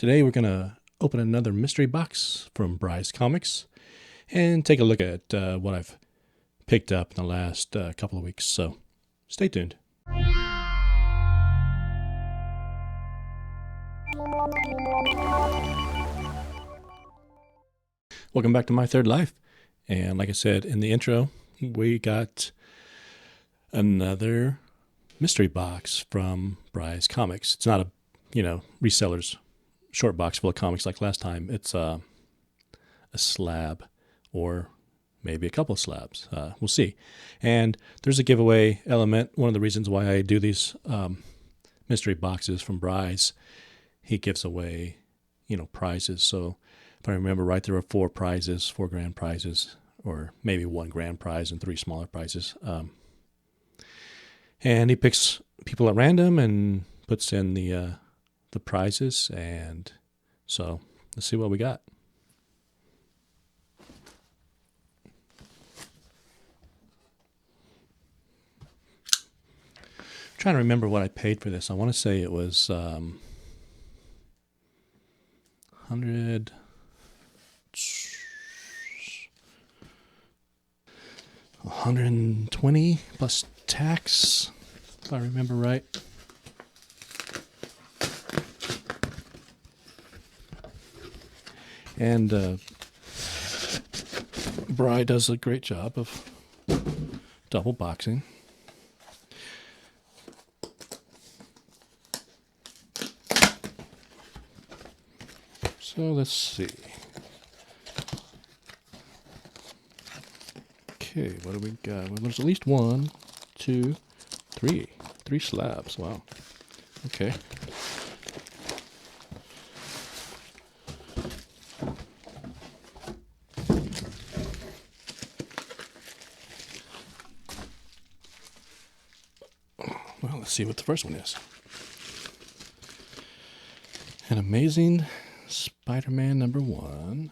Today we're going to open another mystery box from Bry's Comics and take a look at what I've picked up in the last couple of weeks. So stay tuned. Welcome back to My Third Life. And like I said in the intro, we got another mystery box from Bry's Comics. It's not a, reseller's short box full of comics like last time. It's a slab or maybe a couple of slabs. We'll see. And there's a giveaway element. One of the reasons why I do these mystery boxes from Bry's, he gives away, prizes. So if I remember right, there were four grand prizes, or maybe one grand prize and three smaller prizes. And he picks people at random and puts in the prizes. And so let's see what we got. I'm trying to remember what I paid for this. I want to say it was 120 plus tax, if I remember right. And Bry does a great job of double boxing. So let's see. Okay, what do we got? Well, there's at least 1, 2, 3. 3 slabs. Wow. Okay. Well, let's see what the first one is. An Amazing Spider-Man #1.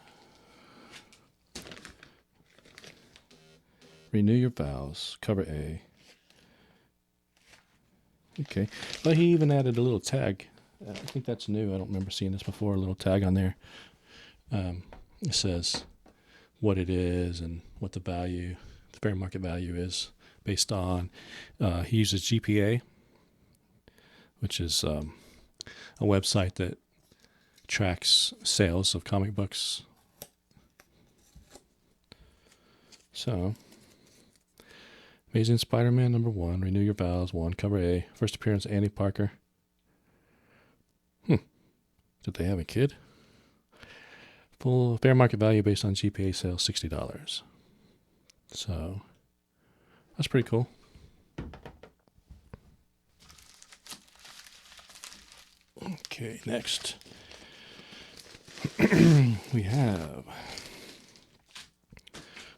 Renew Your Vows, cover A. Okay. Well, he even added a little tag. I think that's new. I don't remember seeing this before. A little tag on there. It says what it is and what the fair market value is based on. He uses GPA, which is a website that tracks sales of comic books. So, Amazing Spider-Man #1, Renew Your Vows 1, cover A, first appearance Andy Parker. Did they have a kid? Full fair market value based on GPA sales, $60. So, that's pretty cool. Okay, next. We have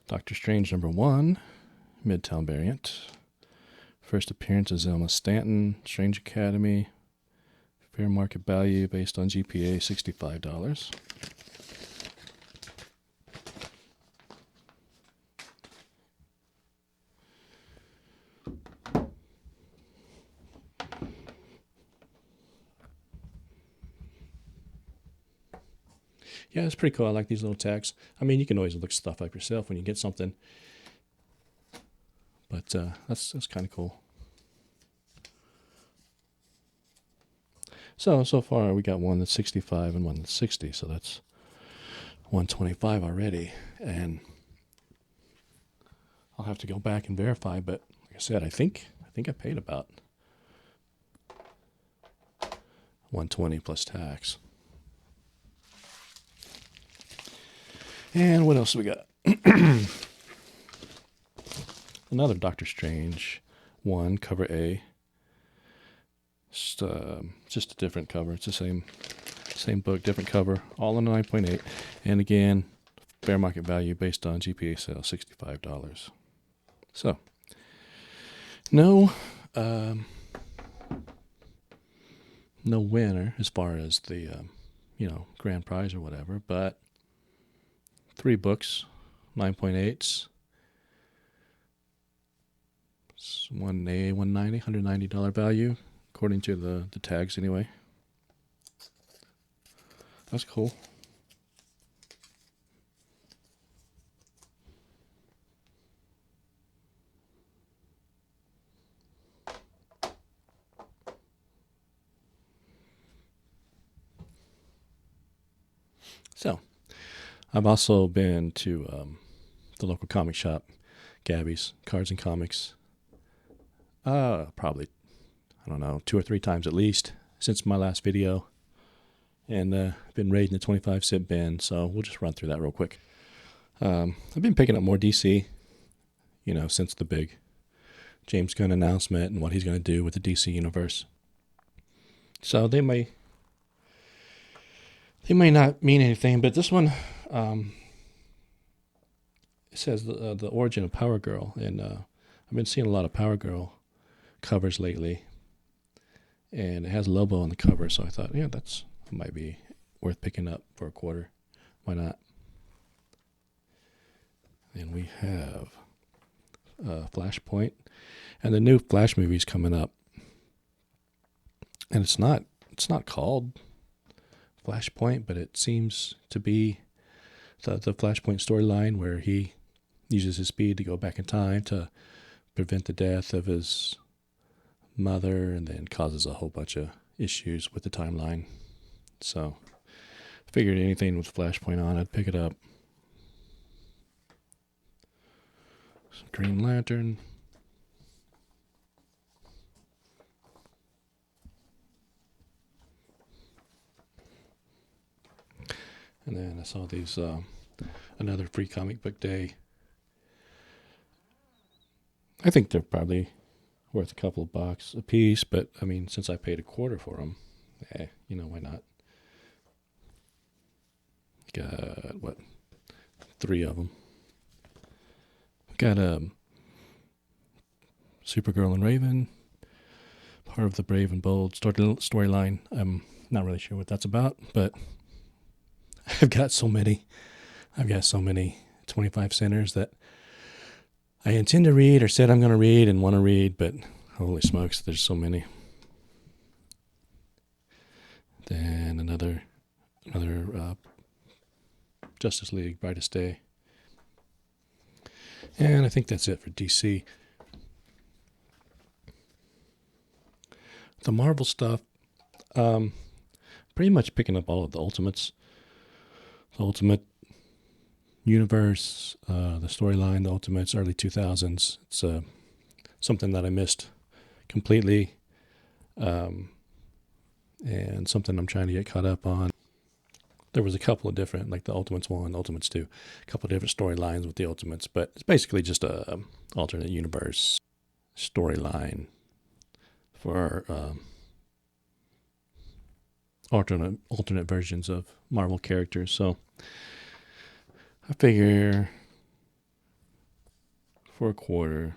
Doctor Strange #1, Midtown variant. First appearance is Emma Stanton, Strange Academy. Fair market value based on GPA, $65. Yeah, it's pretty cool. I like these little tags. I mean, you can always look stuff up yourself when you get something. But that's kind of cool. So far we got one that's 65 and one that's 60. So that's 125 already. And I'll have to go back and verify. But like I said, I think I paid about 120 plus tax. And what else do we got? Another Doctor Strange 1, cover A. Just a different cover. It's the same book, different cover, all in 9.8. And again, fair market value based on GPA sales, $65. So, no winner as far as the grand prize or whatever, but 3 books, 9.8s. It's $190 value, according to the tags anyway. That's cool. So, I've also been to the local comic shop, Gabby's Cards and Comics. Probably, I don't know, 2 or 3 times at least since my last video. And I've been raiding the 25-cent bin, so we'll just run through that real quick. I've been picking up more DC, since the big James Gunn announcement and what he's going to do with the DC universe. So they may not mean anything, but this one, it says the origin of Power Girl, and I've been seeing a lot of Power Girl covers lately, and it has Lobo on the cover, so I thought, yeah, that might be worth picking up for a quarter. Why not? And we have Flashpoint, and the new Flash movie's coming up, and it's not called Flashpoint, but it seems to be the Flashpoint storyline where he uses his speed to go back in time to prevent the death of his mother, and then causes a whole bunch of issues with the timeline. So I figured anything with Flashpoint on, I'd pick it up. Green Lantern. And then I saw these, another free comic book day. I think they're probably worth a couple of bucks a piece, but I mean, since I paid a quarter for them, why not? Got 3 of them. Got Supergirl and Raven, part of the Brave and Bold storyline. I'm not really sure what that's about, but I've got so many 25 centers that I intend to read or said I'm going to read and want to read, but holy smokes, there's so many. Then another Justice League Brightest Day. And I think that's it for DC. The Marvel stuff, pretty much picking up all of the Ultimates. The Ultimate Universe, the storyline, the Ultimates, early 2000s. It's something that I missed completely, and something I'm trying to get caught up on. There was a couple of different, like the Ultimates 1, Ultimates 2, a couple of different storylines with the Ultimates, but it's basically just a alternate universe storyline for alternate versions of Marvel characters. So I figure for a quarter,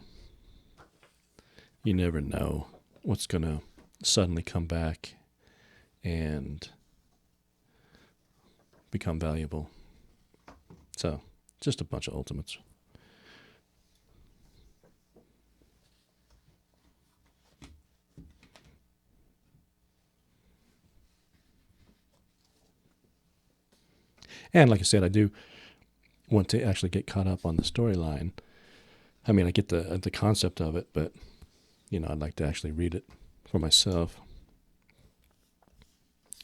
you never know what's going to suddenly come back and become valuable. So just a bunch of Ultimates. And like I said, I do want to actually get caught up on the storyline. I mean, I get the concept of it, but I'd like to actually read it for myself.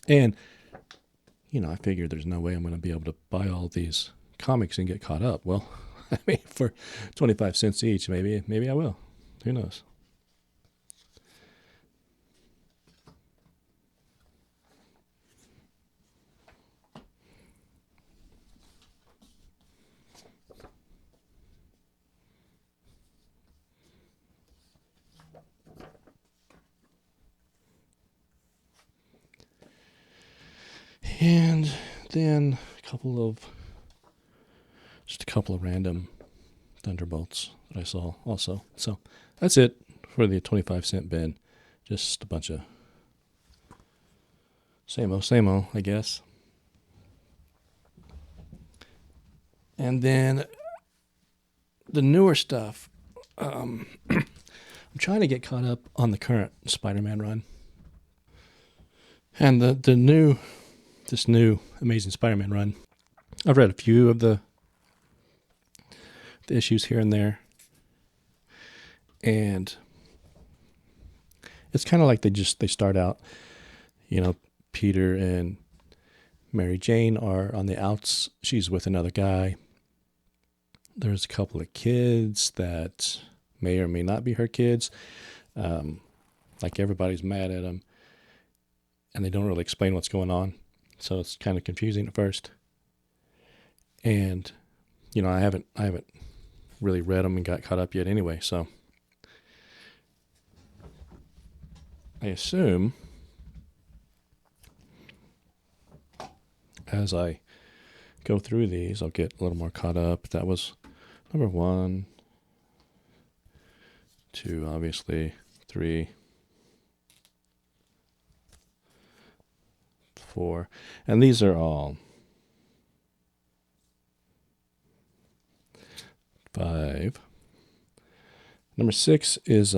And I figure there's no way I'm going to be able to buy all these comics and get caught up. Well, I mean, for 25 cents each, maybe I will. Who knows? And then just a couple of random Thunderbolts that I saw also. So that's it for the 25-cent bin. Just a bunch of same old, I guess. And then the newer stuff, I'm trying to get caught up on the current Spider-Man run. And the new this new Amazing Spider-Man run. I've read a few of the issues here and there, and it's kind of like they start out, Peter and Mary Jane are on the outs. She's with another guy. There's a couple of kids that may or may not be her kids. Like everybody's mad at them, and they don't really explain what's going on. So it's kind of confusing at first. And, I haven't really read them and got caught up yet anyway. So I assume as I go through these, I'll get a little more caught up. That was number 1, 2, obviously, 3, 4, and these are all 5. Number 6 is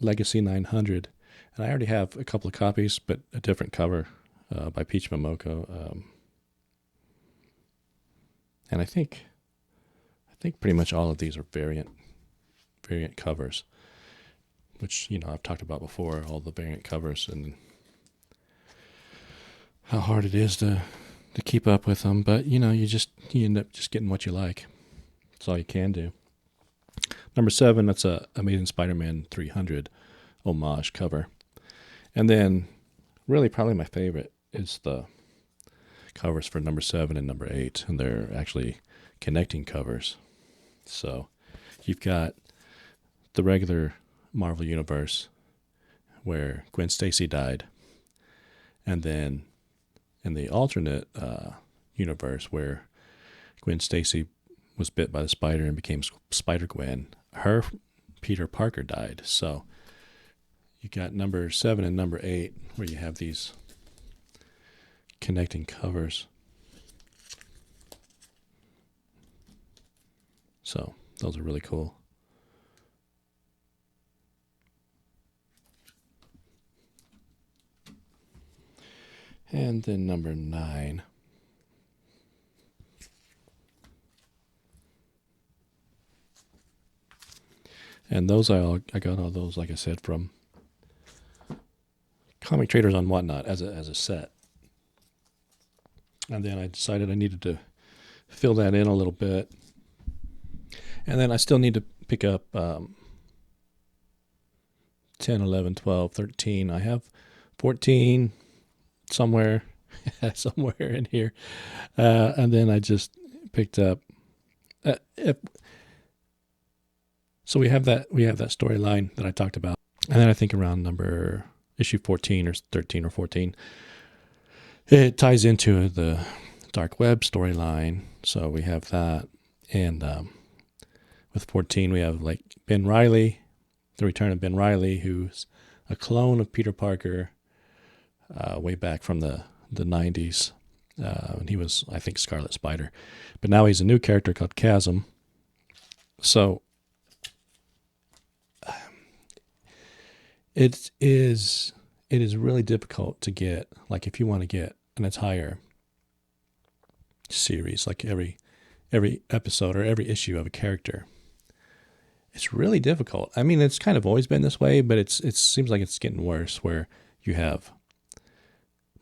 Legacy 900, and I already have a couple of copies, but a different cover by Peach Momoko. And I think pretty much all of these are variant covers, which I've talked about before, all the variant covers and how hard it is to keep up with them. But you end up just getting what you like. That's all you can do. Number 7, that's a Amazing Spider-Man 300 homage cover. And then really probably my favorite is the covers for number 7 and number 8, and they're actually connecting covers. So you've got the regular Marvel Universe where Gwen Stacy died, and then in the alternate universe where Gwen Stacy was bit by the spider and became Spider-Gwen, her Peter Parker died. So you got number 7 and number 8 where you have these connecting covers. So those are really cool. And then number 9. And those I got all those, like I said, from Comic Traders on Whatnot as a set. And then I decided I needed to fill that in a little bit. And then I still need to pick up 10, 11, 12, 13. I have 14 somewhere in here. And then I just picked up so we have that storyline that I talked about. And then I think around issue 14 or 13 or 14, it ties into the Dark Web storyline. So we have that. And with 14, we have like Ben Reilly, the return of Ben Reilly, who's a clone of Peter Parker way back from the 90s. And he was, I think, Scarlet Spider. But now he's a new character called Chasm. So it is really difficult to get, like if you want to get an entire series, like every episode or every issue of a character, it's really difficult. I mean, it's kind of always been this way, but it seems like it's getting worse, where you have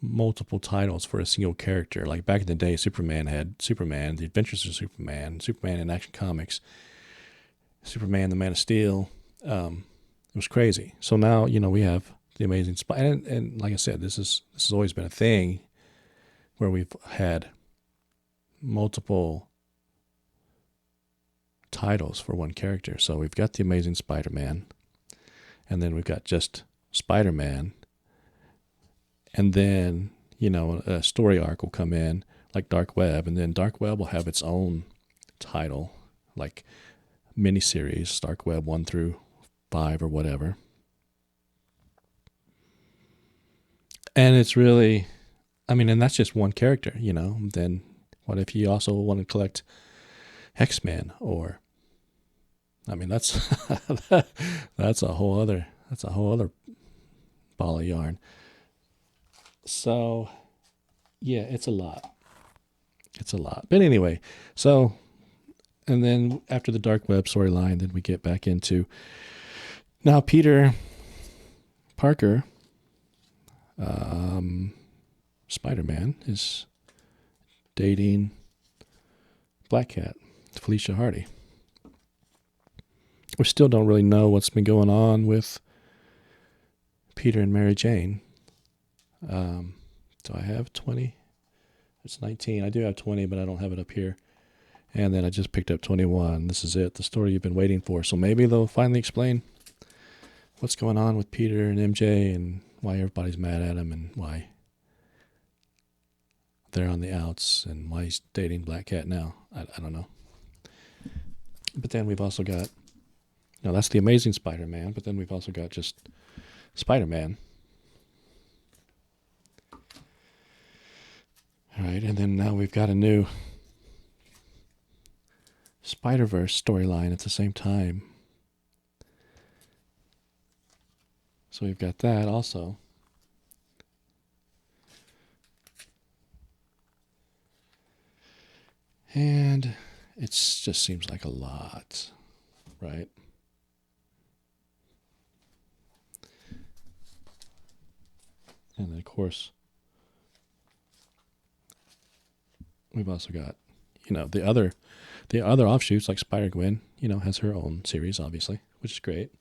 multiple titles for a single character. Like back in the day, Superman had Superman, The Adventures of Superman, Superman in Action Comics, Superman, the Man of Steel. It was crazy. So now, we have the Amazing Spider, and like I said, this has always been a thing where we've had multiple titles for one character. So we've got the Amazing Spider-Man, and then we've got just Spider-Man, and then a story arc will come in like Dark Web, and then Dark Web will have its own title, like miniseries, Dark Web 1 through 5 or whatever. And it's really, and that's just one character, Then what if you also want to collect X-Men, or that's that's a whole other ball of yarn. So, yeah, it's a lot. It's a lot. But anyway, so, and then after the dark web storyline, then we get back into now Peter Parker, Spider-Man, is dating Black Cat, Felicia Hardy. We still don't really know what's been going on with Peter and Mary Jane. Do I have 20? It's 19. I do have 20, but I don't have it up here. And then I just picked up 21. This is it, the story you've been waiting for. So maybe they'll finally explain what's going on with Peter and MJ and why everybody's mad at him and why they're on the outs and why he's dating Black Cat now. I don't know. But then we've also got, that's the Amazing Spider-Man, but then we've also got just Spider-Man. All right, and then now we've got a new Spider-Verse storyline at the same time. So we've got that also. And it just seems like a lot, right? And then, of course, we've also got, the other offshoots like Spider-Gwen, has her own series, obviously, which is great.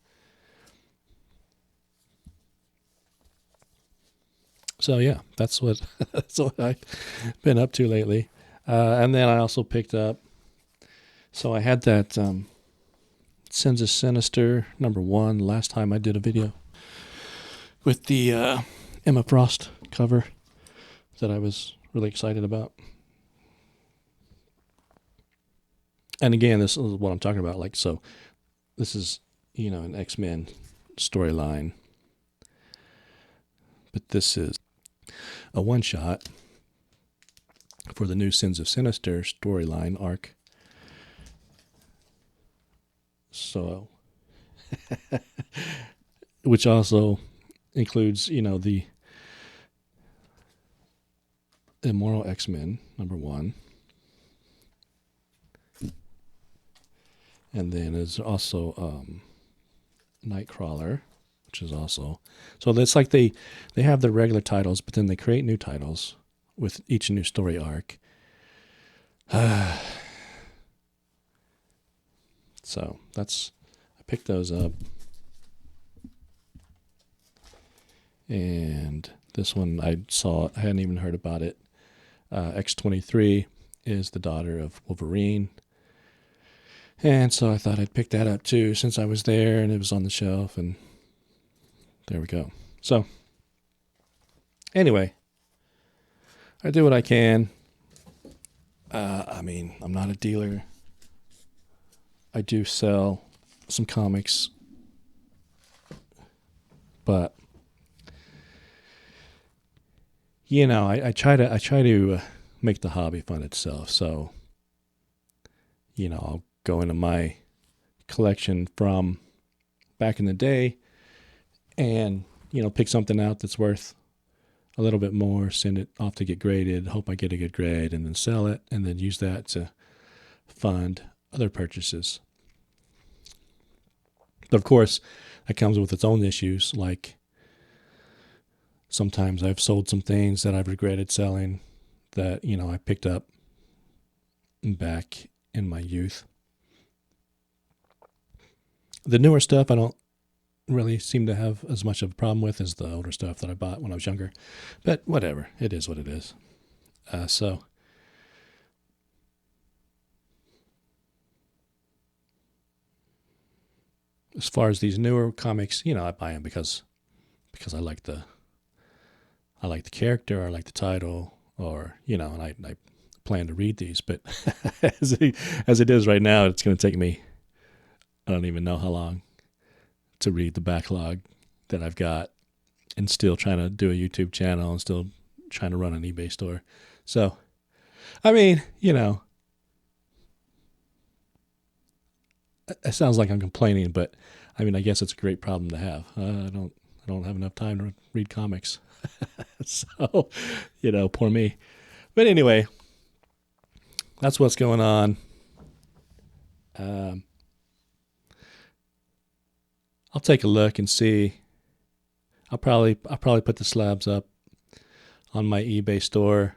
So, yeah, that's what I've been up to lately. And then I also picked up, so I had that Sins of Sinister #1 last time I did a video with the Emma Frost cover that I was really excited about. And again, this is what I'm talking about. Like, so this is, an X-Men storyline, but this is a one-shot for the new Sins of Sinister storyline arc. So, which also includes, the Immoral X-Men #1. And then there's also Nightcrawler, which is also, so it's like they have their regular titles, but then they create new titles with each new story arc. So I picked those up. And this one I hadn't even heard about it. X-23 is the daughter of Wolverine. And so I thought I'd pick that up too, since I was there and it was on the shelf, and there we go. So, anyway, I do what I can. I'm not a dealer. I do sell some comics, but I try to make the hobby fund itself. So, I'll go into my collection from back in the day and, pick something out that's worth a little bit more, send it off to get graded, hope I get a good grade, and then sell it, and then use that to fund other purchases. But of course, that comes with its own issues, like sometimes I've sold some things that I've regretted selling that, I picked up back in my youth. The newer stuff I don't really seem to have as much of a problem with as the older stuff that I bought when I was younger. But whatever, it is what it is. So as far as these newer comics, I buy them because I like the character, I like the title, or and I plan to read these. But as it is right now, it's going to take me, I don't even know how long to read the backlog that I've got, and still trying to do a YouTube channel and still trying to run an eBay store. So, it sounds like I'm complaining, but I guess it's a great problem to have. I don't don't have enough time to read comics. So, poor me. But anyway, that's what's going on. I'll take a look and see. I'll probably put the slabs up on my eBay store.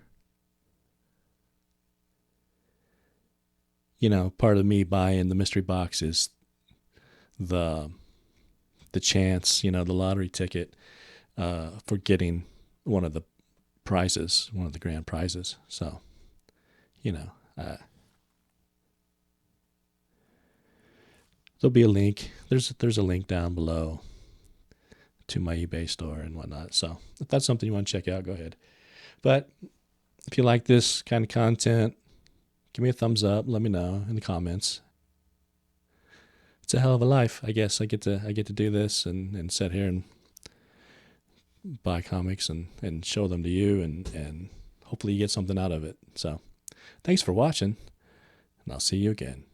Part of me buying the mystery box is the chance, the lottery ticket for getting one of the prizes, one of the grand prizes. So, there'll be a link. There's a link down below to my eBay store and whatnot. So if that's something you want to check out, go ahead. But if you like this kind of content, give me a thumbs up. Let me know in the comments. It's a hell of a life, I guess. I get to do this and sit here and buy comics and show them to you, and hopefully you get something out of it. So thanks for watching, and I'll see you again.